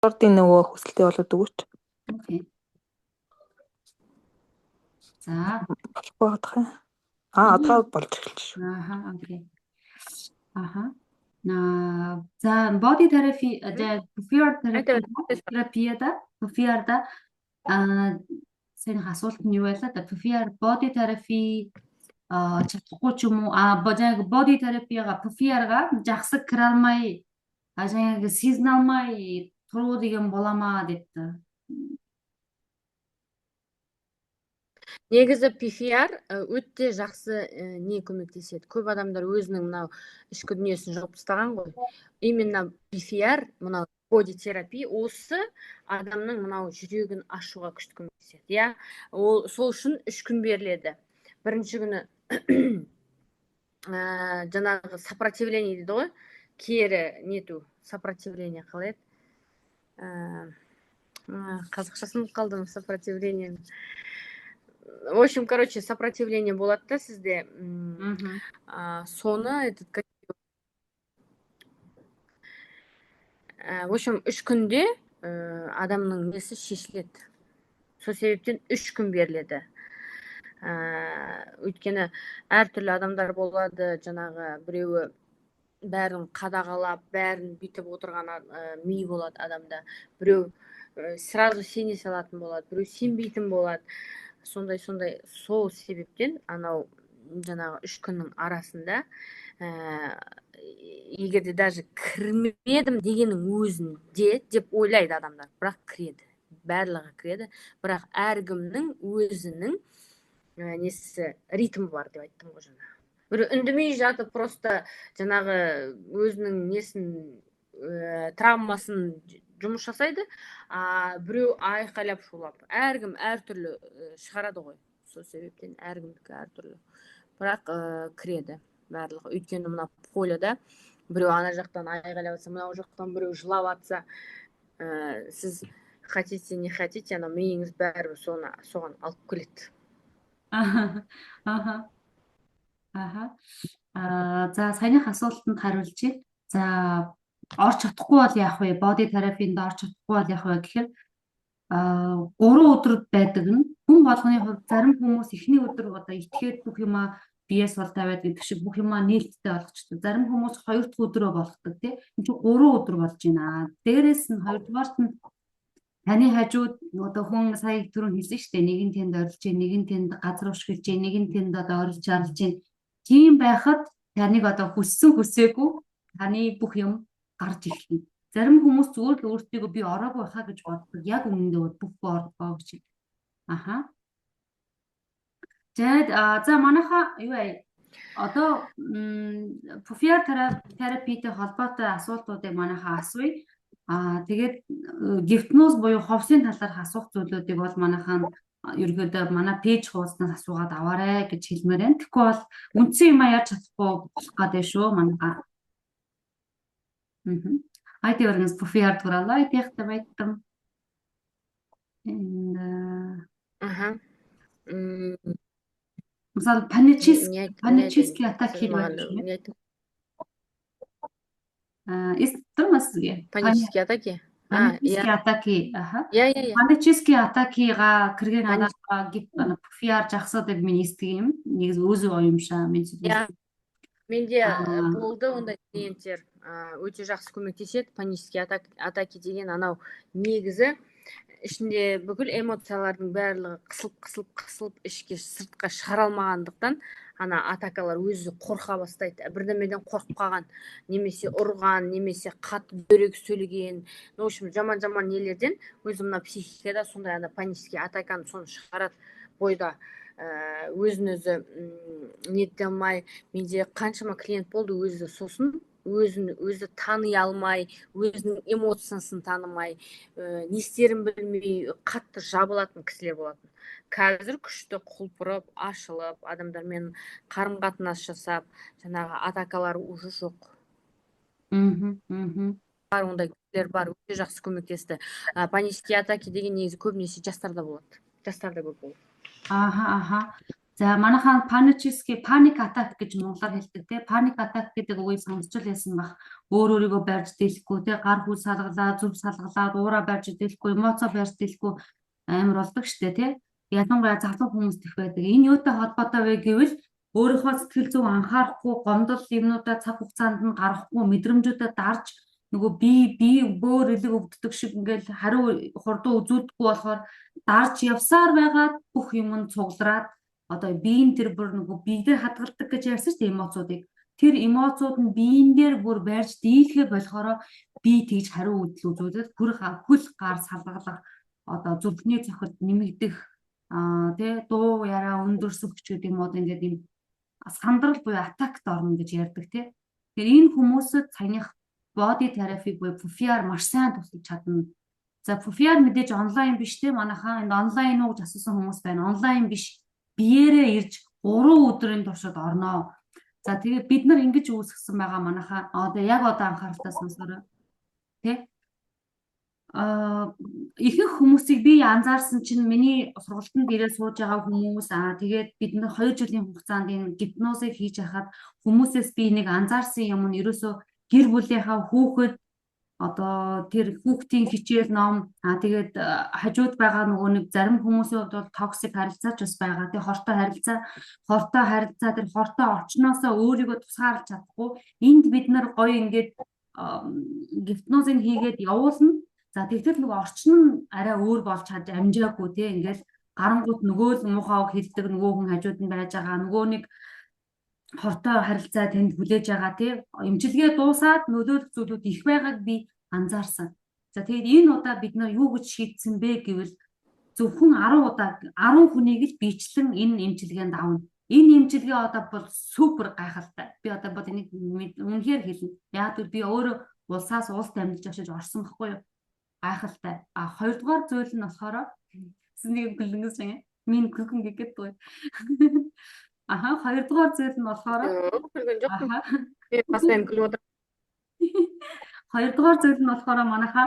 Ордын нөгөө хүсэлтээ болоод өгөөч. Окей. За. Болохгүй бодох юм. Одоо болж эхэлж шүү. Аха, окей. Аха. За body therapy Pufiar терапияда сайн асуулт нь юу байлаа да Pufiar body therapy чадахгүй ч юм уу body therapy-га Pufiar-га жагсаг кралмай ажааг seasonalмай туруудыг юм боламаа гэдэг. Негізі PFR өте жақсы не көмектеседі. Көп адамдар өзінің мынау ішкі дүниесін жауып тастаған ғой. Именно PFR, мынау боди терапия осы адамның мынау жүрегін ашуға күшті көмектеседі. Я, сол үшін 3 күн беріледі. Бірінші күні жаңағы сопротивление дейді ғой. Кері нету сопротивление қалай еді? Қазақшасын қалдым сопротивление. В общем, короче, сопротивление болады да сізде. Соны в общем, 3 күнде адамның несі шешіледі. Сол себептен 3 күн беріледі. Өйткені әртүрлі адамдар болады, жаңағы біреуі бәрін қадағалап, бәрін бүйтіп отырған ми болады адамда. Біреу сразу сене салатын болады, біреу сенбейтін болады. Сондай сол себептен анау жаңағы 3 күннің арасында егерде даже кірмедім дегеннің өзінде деп ойлайды адамдар, бірақ кіреді. Барлығы кіреді, бірақ әркімнің өзінің несі ритм бар деп айттым ғой жаңа. Бір үндемей жатып просто жаңағы өзінің несін травмасын жұмыс жасайды, біреу айқайлап шулап. Әркім әртүрлі шығарады ғой. Сол себептен әркімдікі әртүрлі. Бірақ кіреді барлығы. Өйткені мына поледа біреу ана жақтан айқайлап атса, мына жақтан біреу жылап атса, сіз хотите, не хотите, ана миыңыз бәрі соған алып келеді. За саяных асуултанд хариулчих. За орч чадахгүй бол яах вэ? Body therapy-нд орч чадахгүй бол яах вэ гэхээр 3 өдөр байдаг нь хүн болгоны хувьд зарим хүмүүс эхний өдөр одоо итгээд бүх юмаа биеэс бол тавиад гэдэг шиг бүх юмаа нээлттэй болгочтой. Зарим хүмүүс 2 дахь өдрөө болгодог тийм. Энд чинь 3 өдөр болж байна. Дээрээс нь 2 дугаарт нь таны хажууд одоо хүн сая түрүүн хэлсэн шүү дээ. Нэг нь тэнд орилж чинь, нэг нь тэнд газар ушгилж чинь, нэг нь тэнд одоо орилж арлж чинь. Тийм байхад таныг одоо хүссээгүй таны бүх юм гарч эхэлнэ. Зарим хүмүүс зүгээр л өөртөө би ороогүй хаа гэж боддог. Яг үнэндээ бүхгүй ордгоо гэж. Аха. За манайха юу вэ? Одоо Pufiar терапитэй холбоотой асуултуудыг манайха асууя. Тэгээд гипноз буюу ховсын талаарх асуух зүйлүүдийг бол манайхаа ерөөдөө манай пэйж хуудаснаас асуугаад аваарэ гэж хэлмээр байна. Тэгэхгүй бол үндсэн юм яаж чадахгүй болох гэдэг шүү манайхаа. Айти организ Pufiar туралаа идэгтэй байтам. Мысалы панический атак хийлээ. Панические атаки? Панические атаки. Панические атакига кирген адамга Pufiar жақсы деп мен естігем. Негізі өзі ойымша мен менде болды ондай клиенттер өте жақсы көмектеседі. Панические атаки деген анау негізі ішінде бүкіл эмоциялардың барлығы қысылып ішке сыртқа шығара алмағандықтан ана атакалар өзі қорқа бастайды. Бірдемеден қорқып қалған, немесе ұрған, немесе қатты дөрекі сөйлеген, в общем жаман нелерден өзі мына психикада сондай ана панический атаканы соны шығарады бойда. Өзін өзі нете алмай, менде қаншама клиент болды өзі сосын өзі таны алмай, өзінің эмоциясын танымай, не істерін білмей, қатты жабылатын кісілер болатын. Қазір күшті құлпырып, ашылып, адамдармен қарым-қатынас жасап, жаңағы атакалар уже жоқ. Ондай кісілер бар, өте жақсы көмектесті. Панические атаки деген негізі көбінесе жастарда болады. Жастарда көп болады. За манайхаа panic attack гэж монголоор хэлдэг те. Panic attack гэдэг үгийг сонсч л байсан баг. Өөрийгөө барьж дэлэхгүй те, гар хөл салгалаа, зүв салгалаа, уураа барьж дэлэхгүй, эмоцо барьж дэлэхгүй амар болдог штэ те. Ялангуяа залуу хүмүүст их байдаг. Энэ юутай холбоотой вэ гэвэл өөрийнхөө сэтгэл зүйн анхаарахгүй, гомдол юмнуудаа цаг хугацаанд нь гаргахгүй, мэдрэмжүүдэд дарж нөгөө би бөөр элэг өвддөг шиг ингээл хариу хурдан үзүүлдэггүй болохоор дарж явсаар байгаад бүх юм нь цуглараад одоо биеийн тэр бүр нөгөө биедээ хадгалдаг гэж ярьсан шүү дээ эмоцуудыг. Тэр эмоцууд нь биеийн дээр бүр барьж дийлхэ болохоор би тэгж хариу үйлдэл үзүүлээд хөл гар салгалах одоо зүрхний цохилт нэмэгдэх тий дуу яраа өндөрсөх ч гэдэг юм уу ингээд юм сандрал буюу атакт орно гэж ярьдаг тий. Тэгэхээр энэ хүмүүсд саяных body therapy буюу PFR маш сайн тусалж чадна. За PFR мэдээж онлайн биш тий манайхаа энд онлайн уу гэж асуусан хүмүүс байна. Онлайн биш. Биеэрээ ирж 3 өдрийн туршид орноо. За тэгээд бид нар ингэж үүсгэсэн байгаа манайхаа. Одоо яг одоо анхааралтай сонсороо. Тэ? Ихэнх хүмүүсийг би анзаарсан чинь миний сургалтанд ирээд сууж байгаа хүмүүс тэгээд бид нар 2 жилийн хугацаанд энэ гипнозыг хийж хахад хүмүүсээс би нэг анзаарсан юм нь ерөөсөө гэр бүлийнхаа хүүхэд одоо тэр хүүхдийн хичээл ном тэгээд хажууд байгаа нөгөө нэг зарим хүмүүсийн хувьд бол токсик харилцаач бас байгаа. Тэгээ хортой харилцаа тэр хортой орчноосоо өөрийгөө тусгаарлаж чадахгүй. Энд бид нар гоё ингээд гипнозыг хийгээд явуулна. За тэгтэл нөгөө орчин нь арай өөр болж чад амжаагүй тий ингээд гарангууд нөгөө л муухай хэлдэг нөгөө хүн хажууд нь байж байгаа нөгөө нэг хортой харилцаа тэнд хүлээж байгаа тий эмчилгээ дуусаад нөлөөлөх зүйлүүд их байгааг би анзаарсан. За тэгээд энэ удаа бид нар юу гэж шийдсэн бэ гэвэл зөвхөн 10 удаа 10 хүнийг л бичлэн энэ эмчилгээнд авна. Энэ эмчилгээ одоо бол супер гайхалтай. Би одоо бол энийг үнэхээр хэлнэ. Яг л би өөрөө улсаас улс дамжиж очиж орсон байхгүй юу? Гайхалтай. Хоёрдугаар зүйл нь болохоор нэг гүлэнгээс юм. Миний гүгэн гэгээд бай. Хоёрдугаар зүйл нь болохоор хоёрдугаар зүйл нь болохоор манайхаа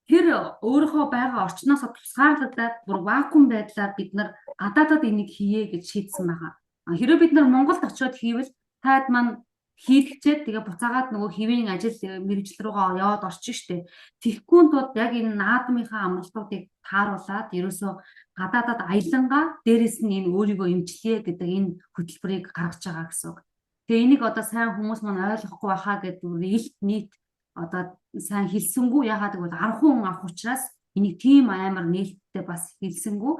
тэр өөрийнхөө байгаа орчноос тусгаарлагдаад бүр вакуум байдлаар бид нар гадаадад энийг хийе гэж шийдсэн байгаа. Хэрэв бид нар Монголд очиод хийвэл таад маань хийлгчээд тэгээ буцаагаад нөгөө хэвийн ажил мэргэжил рүүгээ яваад орчих штеп. Тэгэхгүй тууд яг энэ наадмынхаа амралтуудыг тааруулаад ерөөсөө гадаадад аялангаа дээрэс нь энэ өөрийгөө эмчлэе гэдэг энэ хөтөлбөрийг гаргаж байгаа гэсэн үг. Тэгээ энийг одоо сайн хүмүүс маань ойлгохгүй байхаа гэдэг илт нийт одоо сайн хэлсэнгүү ягаад гэвэл 10 хүн авах учраас энийг тийм амар нээлттэй бас хэлсэнгүү.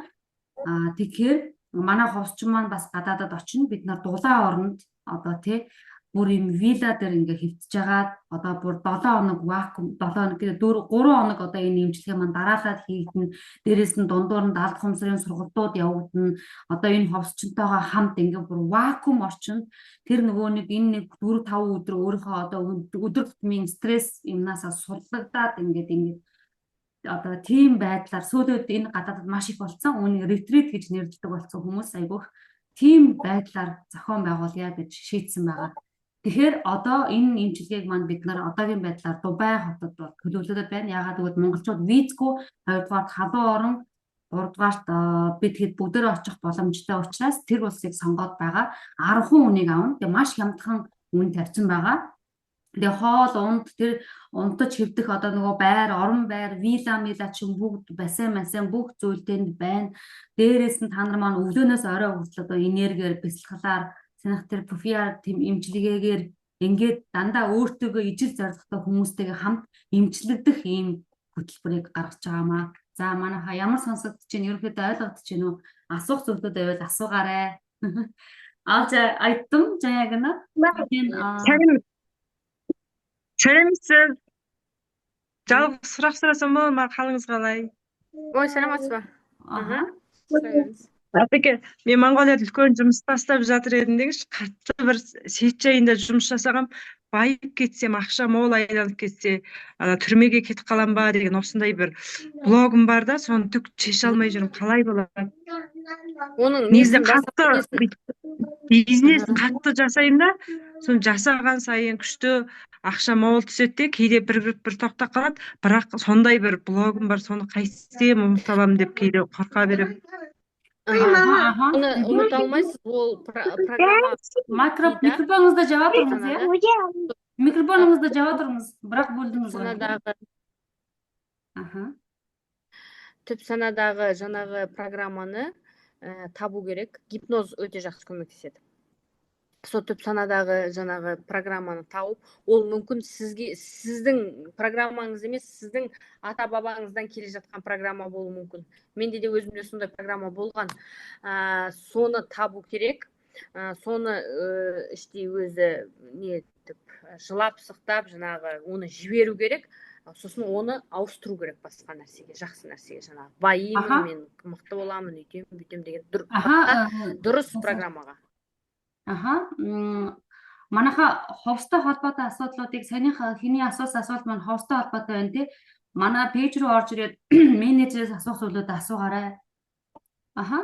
Тэгэхээр манай хосчин маань бас гадаадад очино бид нар дулаан оронд одоо тий бүр юм вилла дээр ингээ хөвтөж жагаад одоо бүр 7 хоног вакуум 7 хоног гэдэг 3 хоног одоо энэ эмчилгээ маань дараалаад хийгдэн дээрээс нь дундуур нь даалгах хумсрын сургалтууд явагдана одоо энэ ховсчонтойгоо хамт ингээ бүр вакуум орчинд тэр нөгөө нэг энэ нэг 4-5 өдөр өөрийнхөө одоо өдөр тутмын стресс юмнасаа суллагдаад ингээд одоо тийм байдлаар сүүлд энэ гадаадд маш их болсон үүнийг ретрит гэж нэрлэдэг болсон хүмүүс айгүйх тийм байдлаар зохион байгуулъя гэж шийдсэн байгаа. Тэгэхээр одоо энэ эмчилгээг маань бид нар одоогийн байдлаар Дубай хотод төлөвлөдөд байна. Яагаад гэвэл монголчууд визгүй, хоёрдугаар халуун орон, гуравдугаарт бид хэд бүгдээрээ очих боломжтой учраас тэр улсыг сонгоод байгаа. 10 хүнийг авна. Тэгээ маш хямдхан үн тавьсан байгаа. Тэгээ хоол унд тэр унтаж хэвдэх одоо нөгөө байр, орон байр, вилла чинь бүгд бассейн бүх зүйл тэнд байна. Дээрээс нь та нар маань өглөөнөөс орой хүртэл одоо энергиэр бясалгалаар санах тэр PFR тэм эмчилгээгээр ингээд дандаа өөртөөгөө ижил зорилготой хүмүүстэйгээ хамт эмчлэгдэх ийм хөтөлбөрийг гаргаж байгаамаа. За манайха ямар сонсогдож чинь ерөнхийдөө ойлгогдож чинь үү? Асуух зүйлүүд байвал асуугаарай. Айтам жаягна. Чарамсаа жав сурахсараа мөн халангасгалай. Ой саламатсыз ба. Тэгээ би Монголд үлкен жұмыстастап жатыр едім дегенш қатты бір сетчайында жұмыс жасағам байып кетсем ақша мол айланып кетсе түрмеге кетіп қалам ба деген осындай бір блогым бар да соны түк шеше алмай жүрмін қалай болады Оның негізі қатты бизнес қатты жасаймын да соны жасаған сайын күшті ақша мол түседі де кейде бір тоқтап қалады бірақ сондай бір блогым бар соны қайтсем ұмытып аламын деп кейде қорқа беремін Оны ұмыта алмайсыз, ол программа Микрофоныңызды жаба тұрыңыз, иә? Микрофоныңызды жаба тұрыңыз, бірақ бөлдіңіз ғой. санадағы түп санадағы жаңағы программаны табу керек. Гипноз өте жақсы көмектеседі. Сол түп санадағы жаңағы программаны тауып, ол мүмкін сіздің программаңыз емес, сіздің ата бабаңыздан келе жатқан программа болуы мүмкін. Менде де өзімде сондай программа болған. Соны табу керек. Соны іштей өзі жылап сықтап, жаңағы оны жіберу керек. Сосын оны ауыстыру керек басқа нәрсеге, жақсы нәрсеге, жаңағы байимын, мен мықты боламын, үйтем деген дұрыс программаға. Манайха ховстой холбоотой асуудлуудыг хэний асуулт маань ховстой холбоотой байна тий. Манай пэйж рүү орж ирээд менежерээс асуух зүйлүүд асуугаарай.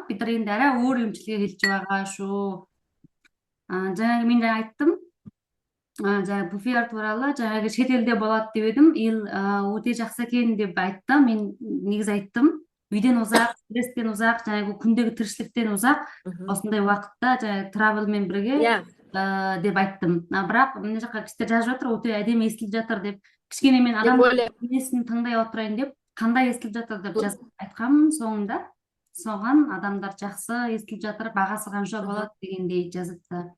Бид нар энд арай өөр юмчлэгээ хэлж байгаа шүү. За минь айттым. За буфер турала жааги шилэлдэ болоод дэвэдэм ил үдэ жагсагийн деп айттам. Минь нэгс айттам. Үйден узаак, стресстен узаак, жааги күндээг тэршлэгтэн узаак, осондай убакытта жааги travel member-ге деп айттым. Бірақ мына жаққа кісілер жазып жатыр, өте әдемі естіліп жатыр деп. Кішкене мен адам несін тыңдай отырайын деп, қандай естіліп жатыр деп жазып айтқанмын соңында. Соған адамдар жақсы естіліп жатыр, бағасы қанша болады дегендей жазыпты.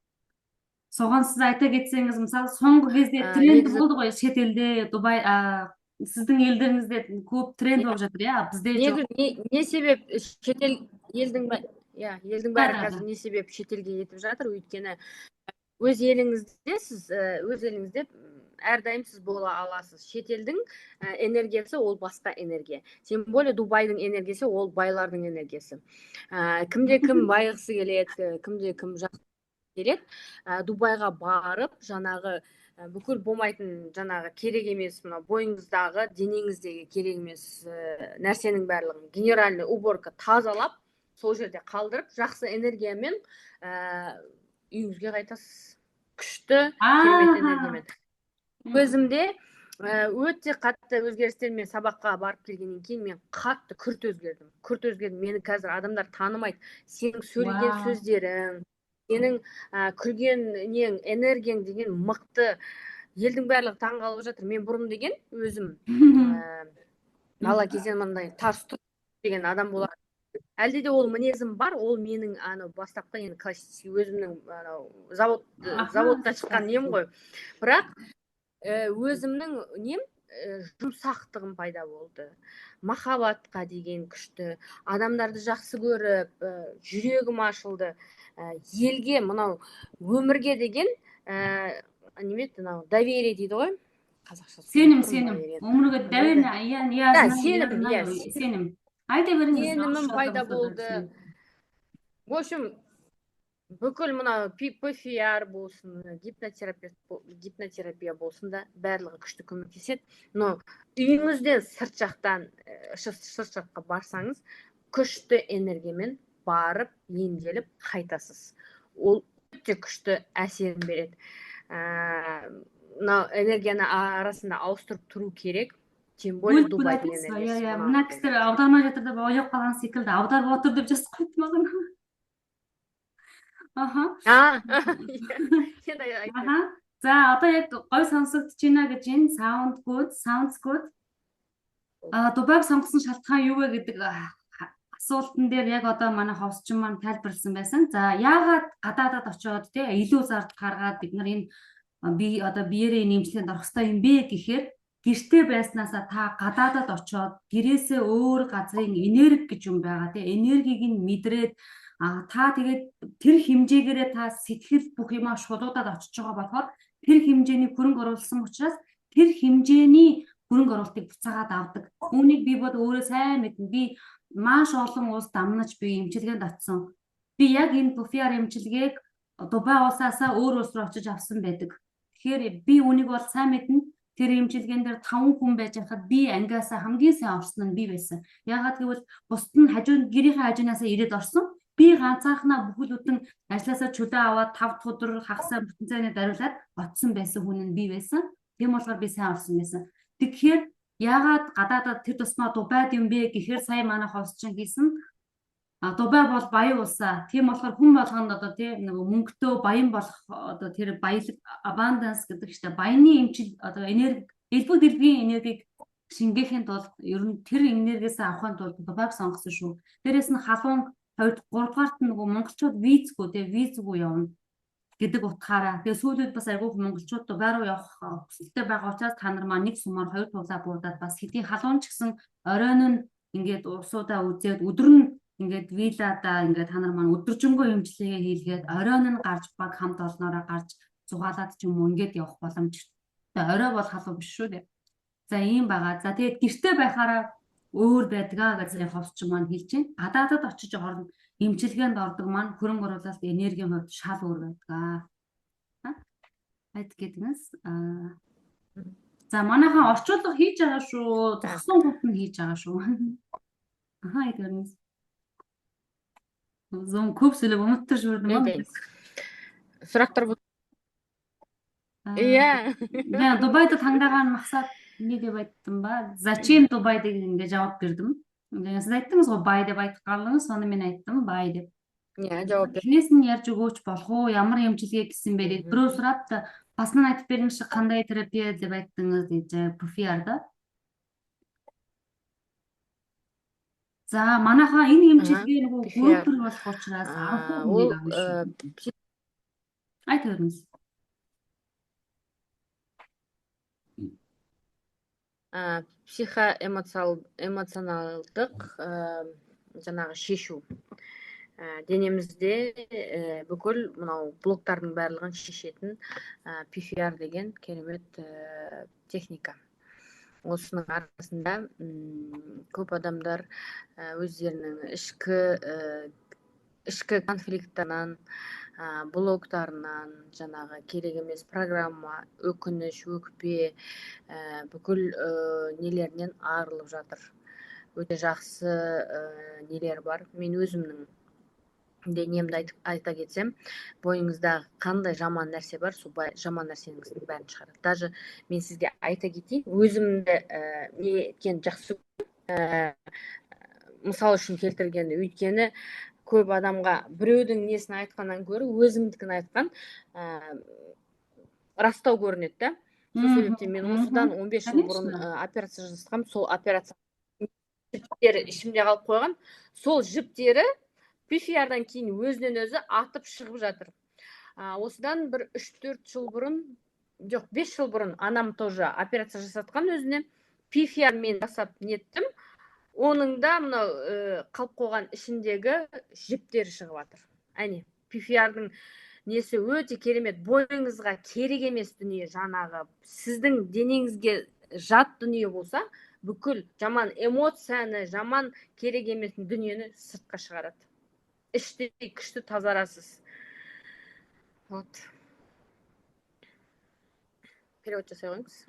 Соған сіз айта кетсеңіз, мысалы, соңғы кезде тренд болды ғой шетелде, Дубай, сіздің елдеріңізде көп тренд болып жатыр, иә? Бізде жоқ. Не себеп шетел елдің бәрі қазір не себеп шетелге кетіп жатыр? Өйткені өз еліңізде әрдайым сіз бола аласыз. Шетелдің энергиясы ол басқа энергия. Тем более Дубайдың энергиясы ол байлардың энергиясы. Кімде кім байғысы келеді, кімде кім жақсы келеді. Дубайға барып, жаңағы бүкіл болмайтын жаңағы керек емес, мына бойыңыздағы, денеңіздегі керек емес нәрсенің барлығын генеральный уборка тазалап, сол жерде қалдырып, жақсы энергиямен үйіңізге қайтасыз. Күшті, керемет энергиямен. Өзімде өте қатты өзгерістермен сабаққа барып келгеннен кейін мен қатты күрт өзгердім. Мені қазір адамдар танымайды. Сенің сөйлеген сөздерің, сенің күлген нең, энергияң деген мықты. Елдің барлығы таңғалып жатыр. Мен бұрын деген өзім бала кезден мындай тарс тұр деген адам болады. Әлде де ол мінезім бар, ол менің бастапқы енді классический өзімнің заводта шыққан нем ғой. Бірақ өзімнің нем жұмсақтығым пайда болды. Махаббатқа деген күшті, адамдарды жақсы көріп, жүрегім ашылды. Елге, мынау өмірге деген доверие дейді ғой. Қазақша. Сенім. Өмірге доверие, сенім. Айта беріңіз. Сенімім пайда болды. В общем, бүкіл мына ПФР болсын, гипнотерапия болсын да, барлығы күшті көмектеседі. Но үйіңізден сырт жаққа барсаңыз, күшті энергиямен барып, емделіп, қайтасыз. Ол өте күшті әсерін береді. Энергияны арасында ауыстырып тұру керек. Тем более Дубайдың энергиясы. Мына кісілер аудармай жатыр деп ойлап қалған секілді. Аударып отыр деп жазып қойды маған. За, одоо яг гой сонсогдож байна гэж энэ sounds good. Дубайг сонгосон шалтгаан юу вэ гэдэг асуултан дээр яг одоо манай ховсчин маань тайлбарласан байсан. За, яагаад гадаадад очоод илүү зард гаргаад бид нар энэ биеэрээ нэмжлэнд орох ёстой юм бэ гэхээр гэртээ байснаасаа та гадаадад очоод гэрээсээ өөр газрын энерги гэж юм байгаа тийм энергийг нь мэдрээд та тэгээд тэр хэмжээгээрээ та сэтгэл бүх юмаа шулуудаад очиж байгаа болохоор тэр хэмжээний хөрөнгө оруулсан учраас тэр хэмжээний хөрөнгө оруулалтыг буцаагаад авдаг. Үүнийг би бод өөрөө сайн мэднэ. Би маш олон улс дамнаж би эмчилгээнд очсон. Би яг энэ буфер эмчилгээг Дубай улсаасаа өөр улс руу очиж авсан байдаг. Тэгэхээр би үүнийг бол сайн мэднэ. Тэр эмчилгээн дээр 5 хүн байж хахад би ангиасаа хамгийн сайн орсон нь би байсан. Яагаад гэвэл бусд нь гэрийнхээ хажуунаасаа ирээд орсон. Би ганцаархнаа бүхэл бүтэн ажилласаа чөлөө аваад 5 дахь өдөр хагасаа бүтэн цайны дариулаад очсон байсан хүн нь би байсан. Тийм болохоор би сайн орсон байсан. Тэгэхээр яагаад гадаадад тэр тусмаа Дубайд юм бэ гэхээр сая манай ховсчин хийсэн Дубай бол баян улсаа. Тийм болохоор хүн болгонд одоо тийм нэг мөнгөтэй баян болох одоо тэр баялаг abundance гэдэг чинь баяны эмчил одоо энерги элбэг дэлхийн энергийг шингээхийн тулд ер нь тэр энергиээс авахын тулд Дубайг сонгосон шүү. Дээрээс нь халуун 2 3-р нь нөгөө монголчууд визгүй тийм визгүй явна гэдэг утгаараа. Тэгээ сүүлд бас айгүй монголчууд Дубай руу явах хүсэлтэй байгаа учраас та нар маань нэг сумаар 2 туглаа буудаад бас хэдийн халуун ч гэсэн оройн нь ингээд усуудаа үзээд өдөр нь ингээд вилладаа ингээд та нар маань өдөржингөө эмчилгээ хийлгээд оройн нь гарч баг хамт олноороо гарч зугаалаад ч юм уу ингээд явах боломж. Тэгээ орой бол халуун биш шүү дээ. За ийм байгаа. За тэгээд гэртээ байхаараа өөр байдгаа гэж сая ховч маань хэлж байна. Гадаадад очиж орно эмчилгээнд ордог маань хөрөнгө оруулалт энергийн хувьд шал өөр байдгаа. Айд гэдгээс за манайхан орчуулга хийж байгаа шүү. Зогсон хот нь хийж байгаа шүү. Ахаа идэрнэс. Зон көпсөлөг өнөтөр шүрдэн. Сұрақтар бол. Иә. Мен Дубайд таңдаған мақсат не деп айттым ба? Зачем Дубай дегенге жауап бердім. Сіз айттыңыз ғой бай деп айтып қалдыңыз, соны мен айттым бай деп. Иә, жауап бер. Несін ярьж өгөөч болох уу? Ямар эмчилгээ гэсэн бэ деп. Біреу сұрапты. Басынан айтып беріңізші қандай терапия деп айттыңыз дейді. Пуфиарда. За, манайха энэ эмчилгээ нөгөө гүйпэр болох учраас 10%. Айт өрнөс. Психоэмоционалдық жаңағы шешу. Денемізде бүкіл мынау блоктардың барлығын шешетін PFR деген керемет техника. Осының арасында көп адамдар өздерінің ішкі конфликттарынан, блоктарынан, жаңағы керек емес программа, өкініш, өкпе, бүкіл нелерінен арылып жатыр. Өте жақсы нелер бар. Мен өзімнің денемді айта кетсем, бойыңызда қандай жаман нәрсе бар, сол жаман нәрсеніңіздің бәрін шығарады. Даже мен сізге айта кетейін, өзімді не еткен жақсы мысал үшін келтіргенді, өйткені көп адамға біреудің несін айтқаннан гөрі өзімдікін айтқан растау көрінеді да. Сол себептен мен осыдан 15 жыл бұрын операция жасасқам, сол операция жіптері ішімде қалып қойған. Сол жіптері PFR-дан кейін өзінен өзі атып шығып жатыр. Осыдан бір 3-4 жыл бұрын, жоқ 5 жыл бұрын анам тоже операция жасатқан өзіне. PFR мен жасап неттім. Оның да мынау қалып қойған ішіндегі жіптері шығып жатыр. Әне, PFR-дың несі өте керемет, бойыңызға керек емес дүние, жаңағы сіздің денеңізге жат дүние болса, бүкіл жаман эмоцияны, жаман керек емес дүниені сыртқа шығарады. Іште күшті тазарасыз. Вот. Перевод жасай қойыңыз.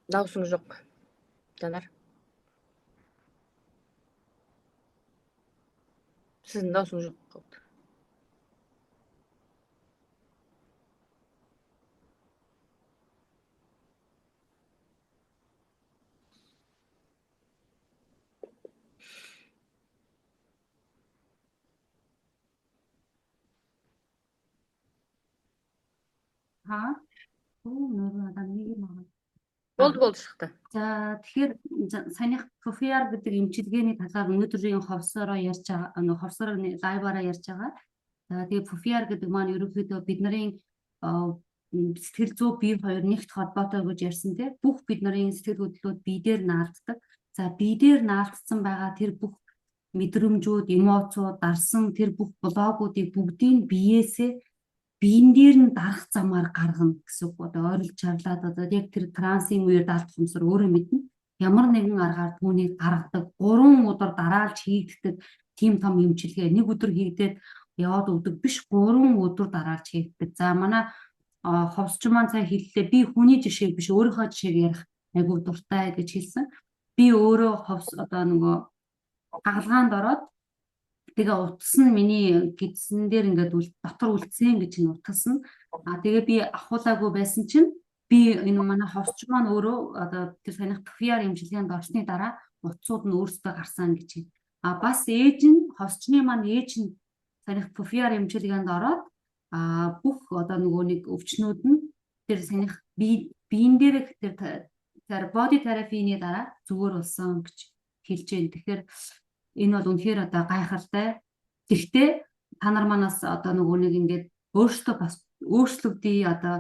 Даусың жоқ, Жанар. Сіздің даусың жоқ қалды. Нөрөө адам нэг юм байгаа. Болды шықты. За тэгэхээр саяных PFR гэдэг эмчилгээний талаар өнөөдрийн ховсороо ярьж байгаа, ховсороо лайваараа ярьж байгаа. За тэгээ PFR гэдэг маань ерөнхийдөө бидний сэтгэл зүй бие хоёр нэгт холбоотой гэж ярьсан тийм. Бүх бидний сэтгэл хөдлөлүүд бие дээр наалддаг. За бие дээр наалдсан байгаа тэр бүх мэдрэмжүүд, эмоцууд, дарсан тэр бүх блогуудыг бүгдийг биеэсээ биен дээр нь дарах замаар гаргана гэсэн үг. Одоо ойролж чарлаад одоо яг тэр трансын үеэр даалт хумсар өөрөө мэднэ. Ямар нэгэн аргаар түүнийг гаргадаг, 3 өдөр дараалж хийгддэг тийм том эмчилгээ. Нэг өдөр хийгдээд яваад өгдөг биш, 3 өдөр дараалж хийгддэг. За манай ховсч маань цаа хэллээ. Би хүний жишээг биш, өөрийнхөө жишээг ярих айгуу дуртай гэж хэлсэн. Би өөрөө ховс одоо нөгөө хагалгаанд ороод тэгээ утас нь миний гидсэн дээр ингээд дотор үлдсэн гэж нь утас нь. Тэгээ би ахуулаагүй байсан чинь би энэ манай хосч маань өөрөө одоо тэр санийх PR имчилгээнд орсны дараа утсууд нь өөрсдөө гарсан гэж байна. А бас ээж нь хосчны маань ээж нь санийх PR имчилгээнд ороод бүх одоо нөгөө нэг өвчнүүд нь тэр санийх биен дээр тэр body therapy-ний дараа зүгээр болсон гэж хэлж байна. Тэгэхээр энэ бол үнэхээр одоо гайхалтай. Гэхдээ та нар манаас одоо нөгөө нэг ингээд өөрсдөө бас өөрчлөгдөе одоо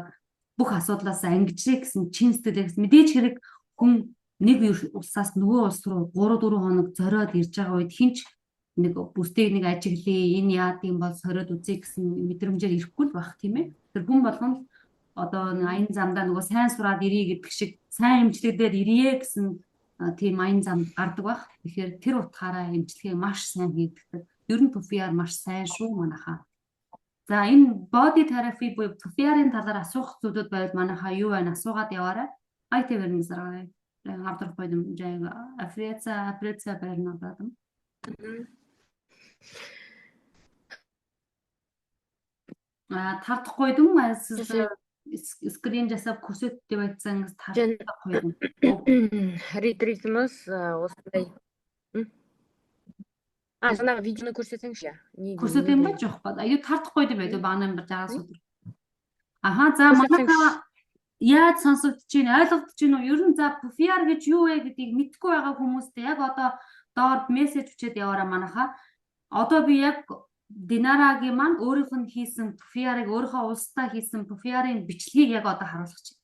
бүх асуудлаас ангижрээ гэсэн чин сэтгэлээс мэдээж хэрэг хүн нэг улсаас нөгөө улс руу 3-4 хоног зориод ирж байгаа үед хинч нэг бүсдийг нэг ажиглая энэ яад юм бол сориод үзье гэсэн мэдрэмжээр ирэхгүй л байх тийм ээ. Тэр хүн болгон одоо аян замдаа нөгөө сайн сураад ирье гэдэг шиг сайн эмчилгээдээр ирье гэсэн тийм аян зам гардаг байх. Тэгэхээр тэр утгаараа эмчилгээ маш сайн хийдэг. Ер нь PR маш сайн шүү манайхаа. За энэ body therapy буюу PR-ийн талаар асуух зүйлүүд байвал манайхаа юу байна асуугаад яваарай. IT вернэ зэрэг авдрах байдам жайг апреца байрна дадам. Тартахгүй юм скрин жасап көрсөттэй байсан тартахгүй юм. Ретритмус осындай. Санаа видеоны көрсөтсэншээ. Көрсөт юм байж явахгүй. Аюу тартахгүй юм байдаг баа номер жагаас өдөр. Аха за манайхаа яаж сонсогдож байна ойлгогдож байна уу? Ер нь за PR гэж юу вэ гэдгийг мэдэхгүй байгаа хүмүүстээ яг одоо доор мессеж өчөөд яваараа манайхаа. Одоо би яг Динарагийн маань өөрийнх нь хийсэн PR-ыг өөрийнхөө улсдаа хийсэн PR-ийн бичлэгийг яг одоо харуулах чинь.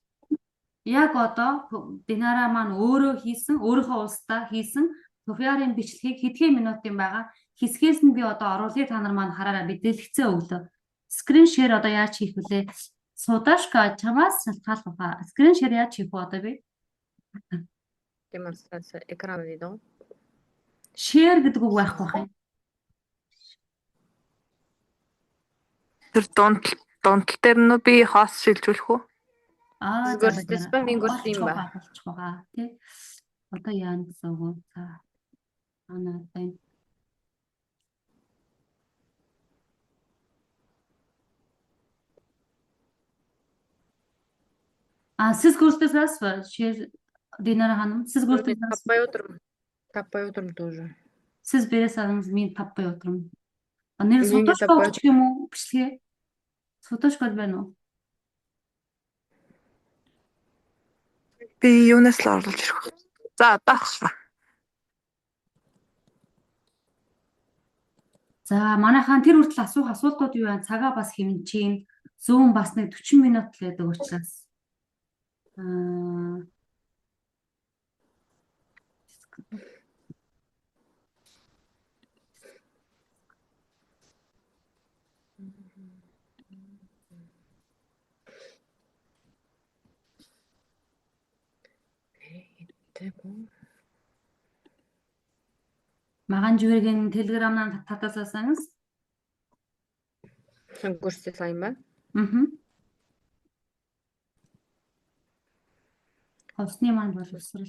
Яг одоо Динара маань өөрөө хийсэн өөрийнхөө улсдаа хийсэн PR-ийн бичлэгийг хэдхэн минутын байгаа. Хэсгээс нь би одоо оруулъя та нар маань хараараа би дэлгэцээ өглөө. Screen share одоо яаж хийх вүлээ? Судашка чамаас шалтгаалах ба. Screen share яаж хийх вэ одоо би? Демонстраци экран видео. Share гэдэг үг байхгүй байх юм. Тэр дундал дээр нь би хост шилжүүлэх үү? Көрсөтсөн минь көрсөн юм ба. Тий. Одоо яа гэсэн үг за. Анаатай. Siz көрсөтөөс share Динара ханым siz көрсөтөөс Таппай утром тоже. Siz бересаңыз мен таппай отырмын. Нэр судашка өгчих юм уу бичлэгээ? Судашка байна уу? Би юунаас л оруулж ирэх вэ? За даах. За манайхан тэр хүртэл асуух асуултууд юу байна? Цагаа бас хэмжиж, зүүн бас нэг 40 минут л байдаг учраас. Магаан жүгэргийн телеграмнаа татуулсаңыз. Көрсөтсөн юм ба. Хосны маань боловсрал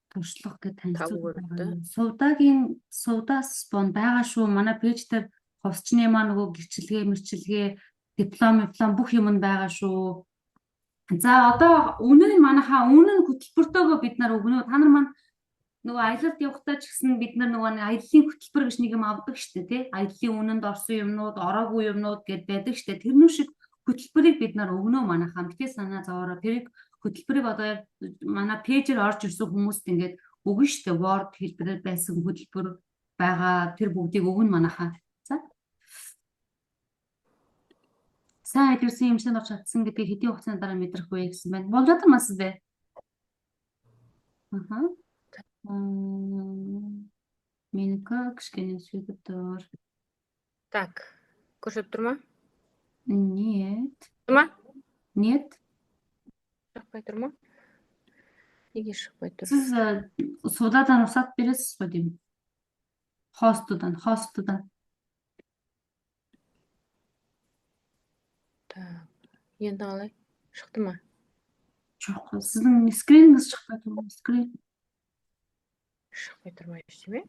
туршлага гэж танилцуулсан. Сувдаас бон байгаа шүү. Манай пэйж дээр хосчны маань нөгөө гэрчилгээ, диплом бүх юм нь байгаа шүү. За одоо үнэн манайхаа үнэн хөтөлбөртөөгөө бид нар өгнө. Та нар маань нөгөө аялалд явахдаа ч гэсэн бид нар нөгөө аяллаа хөтөлбөр гэж нэг юм авдаг штэ тий. Аяллаа үнэнд орсон юмнууд, ороогүй юмнууд гэд байдаг штэ. Тэрнүү шиг хөтөлбөрийг бид нар өгнө манайхаа. Битээ санаа зовоороо тэрийг хөтөлбөрийг одоо яг манай пэйжээр орж ирсэн хүмүүст ингээд өгнө штэ. Word хэлбэрээр байсан хөтөлбөр байгаа. Тэр бүгдийг өгнө манайхаа. За. Сайн хэлсэн юмшин орч чадсан гэдгийг хэдийн хугацааны дараа мэдрэх вэ гэсэн байна. Болж байгаа мас бэ? Аха. Минка кшкенэ свидетор. Так. Көрсөт турма? Нет. Турма? Нет. Шахпай турма? Нэг шахпай тур. Siz sudadan ruhsat бересіз бе деймін? Хостудан. Так. Енді қалай? Шықты ма? Жоқ, сіздің скриніңіз шықпай тұр. Скрин. Шықпай тұрмай ештеме?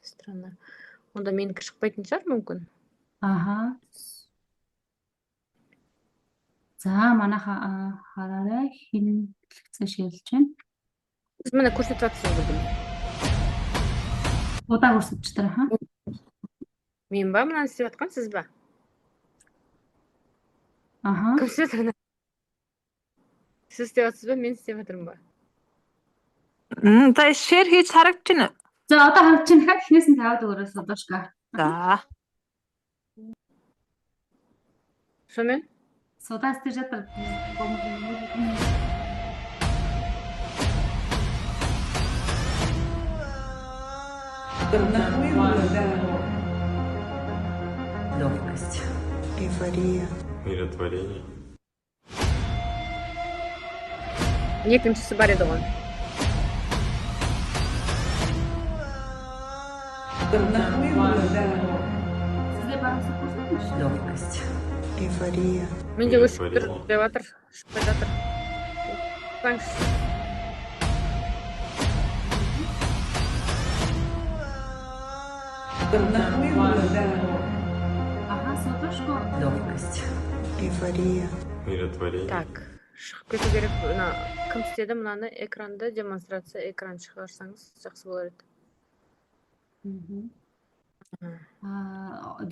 Странно. Онда менікі шықпайтын шығар мүмкін? Аха. За манайха хараарай хин хэлцээ ширлж байна. Манай курсд цацсан гэдэг. Удаа хүрсэж тара хаа. Мен ба манаас явуулсан сіз ба. Аха. Курсд тана. Сіз явуулсан ба мен явуулсан ба. За шеэр хийж харагдаж байна. За одоо хамт чинь дахиад эхнээс нь тавиад өгөрөөс одоошка. За. Шумэн? Судаас тэр жатар Легкость. Эйфория. Миротворение. Екіншісі бар еді ғой. Сізде барымсыз көрсетіңізші. Легкость. Эйфория. Менде өшіп тұр, деп жатыр, шықпай жатыр. Қаңшы. Аха, судашко. Легкость. Эйфория. Миротворение. Так, шығып кету керек. Мына кім істеді мынаны экранды демонстрация экран шығарсаңыз жақсы болар еді.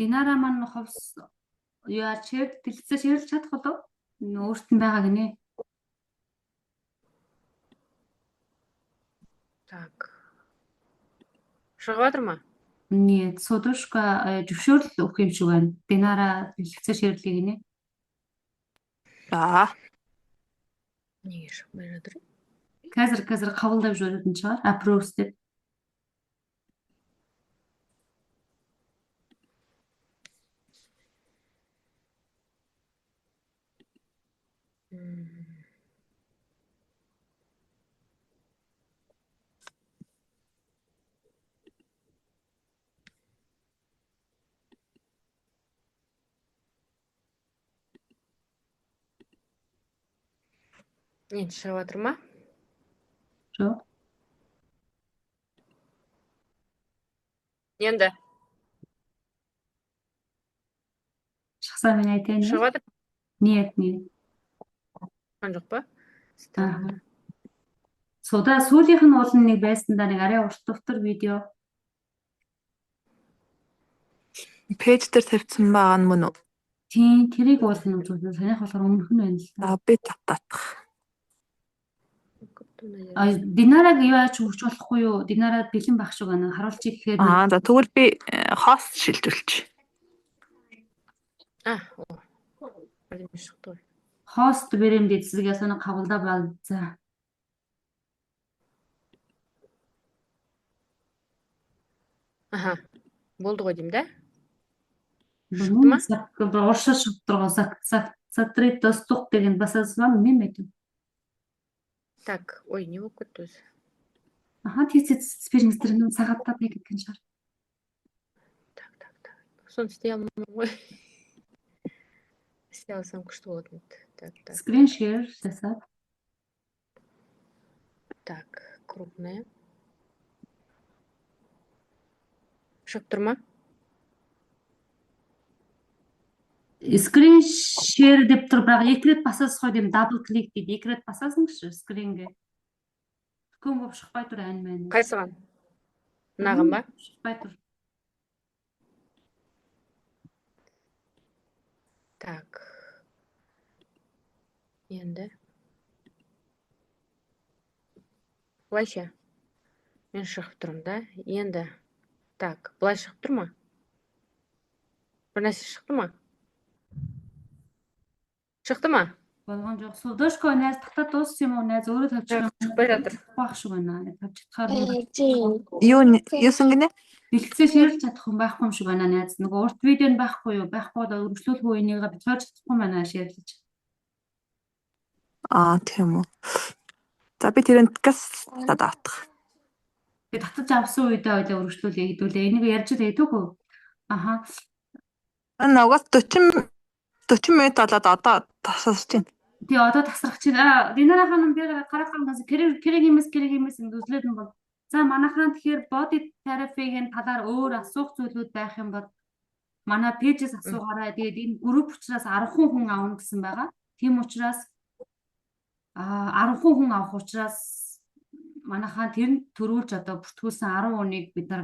Динара маань ховс яа чиг дэлгэцээ ширлж чадах болов? Өөрт нь байгаа гинэ. Так. Шығып жатыр ма? Нет, судашка зөвшөөрөл өгөх юм шиг байна. Динара дэлгэцээ ширлээ гинэ. За. Неге шықпай жатыр? Қазір қабылдап жіберетін шығар. Approve деп. Енді шығып жатыр ма? Жоқ. Енді Шықса мен айтайын. шығып жатыр Нет. ма жоқ па? Аха. Суда сүүлийнх нь уул нэг байсандаа нэг арай урт довтор видео. Пэйж дээр тавьсан байгаа нь мөн үү? Тийм, тэрийг уулна үзүүлээ. Санийх болохоор өмнөх нь байна л та. За би татах. Динараг яаж өгч болохгүй юу? Динарад бэлэн байх шиг байна. Харуулчих гэхээр За тэгвэл би хост шилжүүлчих. Шықтай. хост бэрэмд эцэсгээ соног хавлаа баг. За. Аха. Болды ғой деймін да? Bunu оршоо шутрого сатрит достух деген бас азман нэмэт. Так, ой, не болып кетті өзі. Аха, спиринстер нь сағаттап нэг кеткен шығар. Так. Соны істей алмаймын ғой. Істей алсам күшті болатын еді. Так. Screen share жасап. Так, крупная. Шығып тұр ма? Screen share деп тұр, бірақ екі рет басасыз ғой деймін, дабл клик дейді. Екі рет басасыңызшы скринге. Үлкен болып шықпай тұр ән-мәні. Қайсыған? Мынаған ба? Шықпай тұр. Так. Енді. Былайша. Мен шығып тұрмын да. Енді. Так, былай шығып тұр ма? Бір нәрсе шықты ма? Шықты ма? Болған жоқ. Судошко нәз тахта дууссан юм уу? Нәз өөрөө тавьж Шықпай жатыр. байх шиг байна. Тавьж чадхаар. Юусэн гинэ? Бэлтгэл ширлж чадах хүн байхгүй юм шиг байна найз. Нөгөө урт видео нь байхгүй юу? Байхгүй бол өргөжлүүлгүй энийг битгийж чадахгүй байна ширлж. Тийм үү. За би тэрэнд газ татах. Би татаж авсан үедээ өргөжлүүлээ хэдүүлээ. Энийг ярьж байдаг үү? Аха. Ногоос 40 минут болоод одоо тасалж байна. Тий одоо тасрах чинь Динара хаан би гарахаас кэрэг юмс үзлээд нь бол за манайхан тэгэхээр body therapy-гийн талаар өөр асуух зүйлүүд байх юм бол манай пэйжээс асуугаарай. Тэгээд энэ групп учраас 10 хүн авна гэсэн байгаа. Тийм учраас 10 хүн авах учраас манайхаа тэр нь төрүүлж одоо бүртгүүлсэн 10 хүнийг бид нар